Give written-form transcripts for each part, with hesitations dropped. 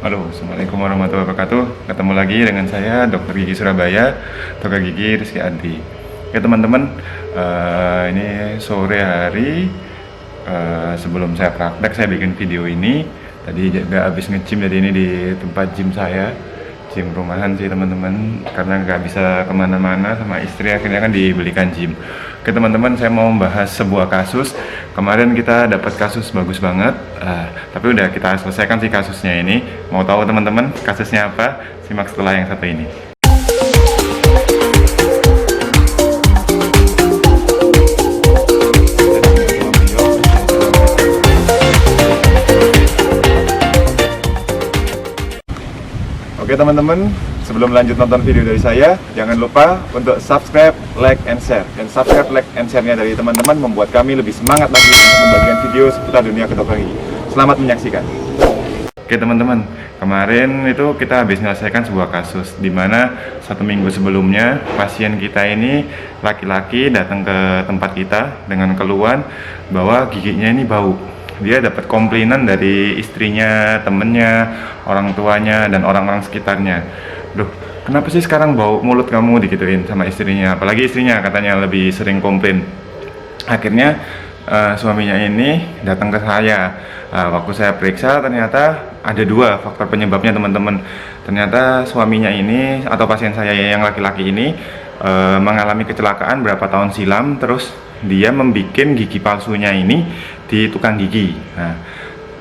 Halo, Assalamualaikum warahmatullahi wabarakatuh. Ketemu lagi dengan saya, Dokter Gigi Surabaya, Dokter Gigi Rizky Adri. Oke teman-teman, ini sore hari sebelum saya praktek, saya bikin video ini. Tadi juga habis nge-gym, jadi ini di tempat gym saya, gym rumahan sih teman-teman, karena nggak bisa kemana-mana sama istri, akhirnya kan dibelikan gym. Oke teman-teman, saya mau membahas sebuah kasus. Kemarin kita dapat kasus bagus banget, tapi udah kita selesaikan sih kasusnya ini. Mau tahu teman-teman kasusnya apa? Simak setelah yang satu ini. Oke teman-teman, sebelum lanjut nonton video dari saya, jangan lupa untuk subscribe, like, and share. Dan subscribe, like, and share-nya dari teman-teman membuat kami lebih semangat lagi untuk membagikan video seputar dunia kedokteran gigi. Selamat menyaksikan. Oke teman-teman, kemarin itu kita habis menyelesaikan sebuah kasus di mana 1 minggu sebelumnya pasien kita ini laki-laki datang ke tempat kita dengan keluhan bahwa giginya ini bau. Dia dapat komplainan dari istrinya, temennya, orang tuanya, dan orang-orang sekitarnya. Duh, kenapa sih sekarang bau mulut kamu, digituin sama istrinya. Apalagi istrinya katanya lebih sering komplain. Akhirnya suaminya ini datang ke saya. Waktu saya periksa ternyata ada 2 faktor penyebabnya teman-teman. Ternyata suaminya ini atau pasien saya yang laki-laki ini mengalami kecelakaan berapa tahun silam, terus dia membuat gigi palsunya ini di tukang gigi. Nah,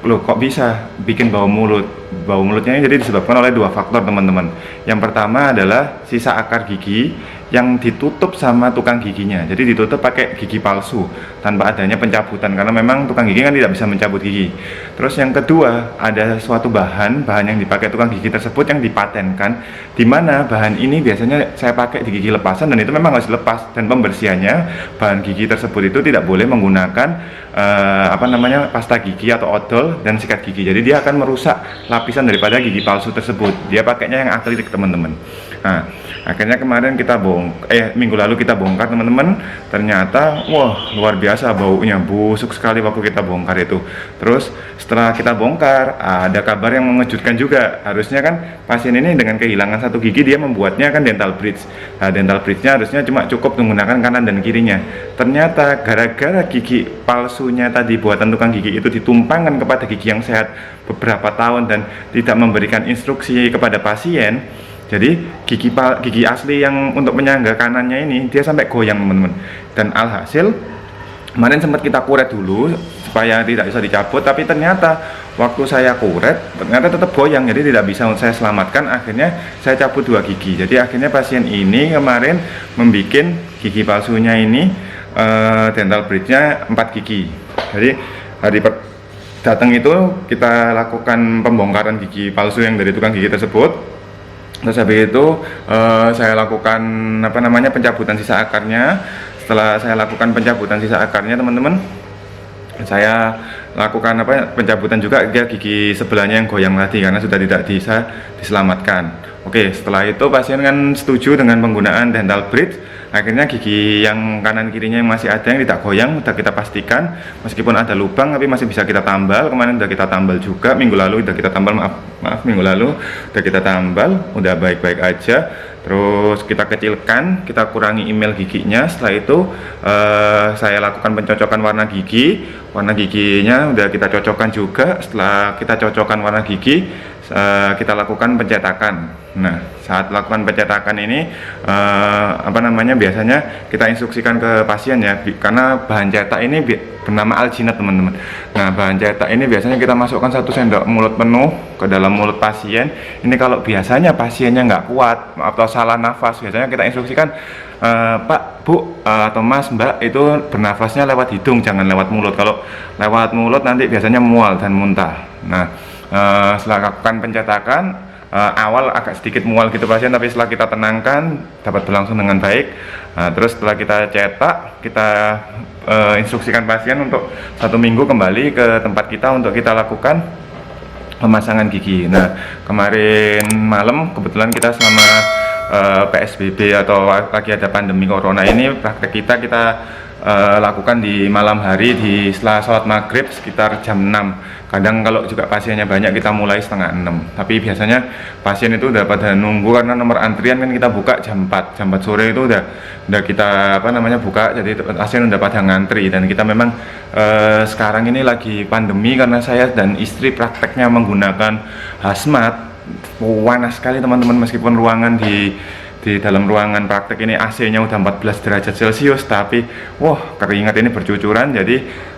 loh kok bisa bikin bau mulut? Bau mulutnya ini jadi disebabkan oleh 2 faktor teman-teman. Yang pertama adalah sisa akar gigi yang ditutup sama tukang giginya. Jadi ditutup pakai gigi palsu tanpa adanya pencabutan, karena memang tukang gigi kan tidak bisa mencabut gigi. Terus yang kedua, ada suatu bahan yang dipakai tukang gigi tersebut yang dipatenkan, di mana bahan ini biasanya saya pakai di gigi lepasan dan itu memang harus dilepas, dan pembersihannya bahan gigi tersebut itu tidak boleh menggunakan pasta gigi atau odol dan sikat gigi. Jadi dia akan merusak lapisan daripada gigi palsu tersebut. Dia pakainya yang akrilik teman-teman. Nah, akhirnya kemarin kita minggu lalu kita bongkar teman-teman. Ternyata wah, luar biasa baunya, busuk sekali waktu kita bongkar itu. Terus setelah kita bongkar, ada kabar yang mengejutkan juga. Harusnya kan pasien ini dengan kehilangan 1 gigi, dia membuatnya kan dental bridge. Nah, dental bridge-nya harusnya cuma cukup menggunakan kanan dan kirinya. Ternyata gara-gara gigi palsunya tadi buatan tukang gigi itu ditumpangkan kepada gigi yang sehat beberapa tahun dan tidak memberikan instruksi kepada pasien. Jadi gigi asli yang untuk penyangga kanannya ini dia sampai goyang teman-teman. Dan alhasil kemarin sempat kita kuret dulu supaya tidak bisa dicabut, tapi ternyata waktu saya kuret ternyata tetap goyang, jadi tidak bisa saya selamatkan. Akhirnya saya cabut 2 gigi. Jadi akhirnya pasien ini kemarin membuat gigi palsunya ini dental bridge-nya 4 gigi. Jadi hari datang itu kita lakukan pembongkaran gigi palsu yang dari tukang gigi tersebut. Terus habis itu saya lakukan pencabutan sisa akarnya. Setelah saya lakukan pencabutan sisa akarnya teman-teman, saya lakukan pencabutan juga gigi sebelahnya yang goyang tadi karena sudah tidak bisa diselamatkan. Oke, setelah itu pasien kan setuju dengan penggunaan dental bridge. Akhirnya gigi yang kanan kirinya yang masih ada yang tidak goyang sudah kita pastikan, meskipun ada lubang tapi masih bisa kita tambal. Kemarin sudah kita tambal juga, minggu lalu sudah kita tambal, minggu lalu sudah kita tambal, udah baik-baik aja. Terus kita kecilkan, kita kurangi email giginya. Setelah itu saya lakukan pencocokan warna gigi. Warna giginya udah kita cocokkan juga. Setelah kita cocokkan warna gigi, kita lakukan pencetakan. Nah, saat lakukan pencetakan ini biasanya kita instruksikan ke pasien ya, karena bahan cetak ini bernama alginat teman-teman. Nah, bahan cetak ini biasanya kita masukkan 1 sendok mulut penuh ke dalam mulut pasien. Ini kalau biasanya pasiennya nggak kuat atau salah nafas, biasanya kita instruksikan, Pak, Bu, atau Mas, Mbak, itu bernafasnya lewat hidung, jangan lewat mulut. Kalau lewat mulut nanti biasanya mual dan muntah. Nah, setelah lakukan pencetakan, awal agak sedikit mual gitu pasien, tapi setelah kita tenangkan dapat berlangsung dengan baik. Terus setelah kita cetak, kita instruksikan pasien untuk 1 minggu kembali ke tempat kita untuk kita lakukan pemasangan gigi. Nah, kemarin malam kebetulan kita selama PSBB atau lagi ada pandemi corona ini, praktek kita lakukan di malam hari setelah sholat maghrib sekitar jam 6. Kadang kalau juga pasiennya banyak kita mulai setengah 6, tapi biasanya pasien itu udah pada nunggu karena nomor antrian kan kita buka jam 4 sore itu udah kita buka, jadi pasien udah pada ngantri. Dan kita memang sekarang ini lagi pandemi karena saya dan istri prakteknya menggunakan hazmat. Panas sekali teman-teman, meskipun ruangan di dalam ruangan praktek ini AC-nya udah 14 derajat Celcius, tapi keringat ini bercucuran. Jadi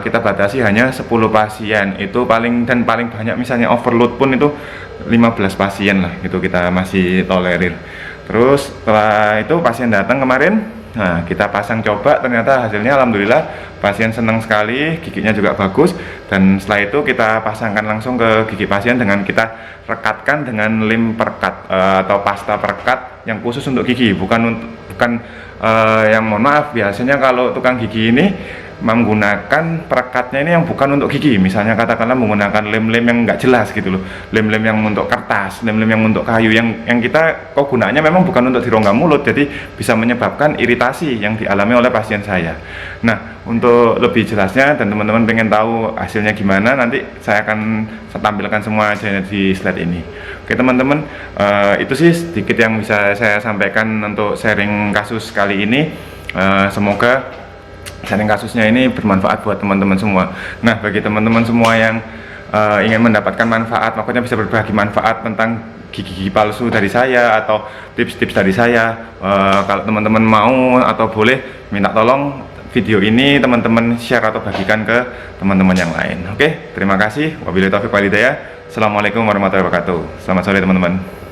kita batasi hanya 10 pasien itu paling banyak, misalnya overload pun itu 15 pasien lah, gitu kita masih tolerir. Terus setelah itu pasien datang kemarin, nah kita pasang coba, ternyata hasilnya alhamdulillah pasien senang sekali, giginya juga bagus. Dan setelah itu kita pasangkan langsung ke gigi pasien dengan kita rekatkan dengan lem perekat atau pasta perekat yang khusus untuk gigi, bukan yang mohon maaf, biasanya kalau tukang gigi ini menggunakan perekatnya ini yang bukan untuk gigi, misalnya katakanlah menggunakan lem-lem yang nggak jelas gitu loh, lem-lem yang untuk kertas, lem-lem yang untuk kayu, yang kita gunaannya memang bukan untuk di rongga mulut, jadi bisa menyebabkan iritasi yang dialami oleh pasien saya. Nah, untuk lebih jelasnya dan teman-teman pengen tahu hasilnya gimana, nanti saya akan tampilkan semua aja di slide ini. Oke teman-teman, itu sih sedikit yang bisa saya sampaikan untuk sharing kasus kali ini. Semoga sharing kasusnya ini bermanfaat buat teman-teman semua. Nah, bagi teman-teman semua yang ingin mendapatkan manfaat, maksudnya bisa berbagi manfaat tentang gigi palsu dari saya atau tips-tips dari saya, kalau teman-teman mau atau boleh minta tolong video ini teman-teman share atau bagikan ke teman-teman yang lain. Oke, terima kasih. Wabillahi taufiq wal hidayah. Assalamualaikum warahmatullahi wabarakatuh. Selamat sore teman-teman.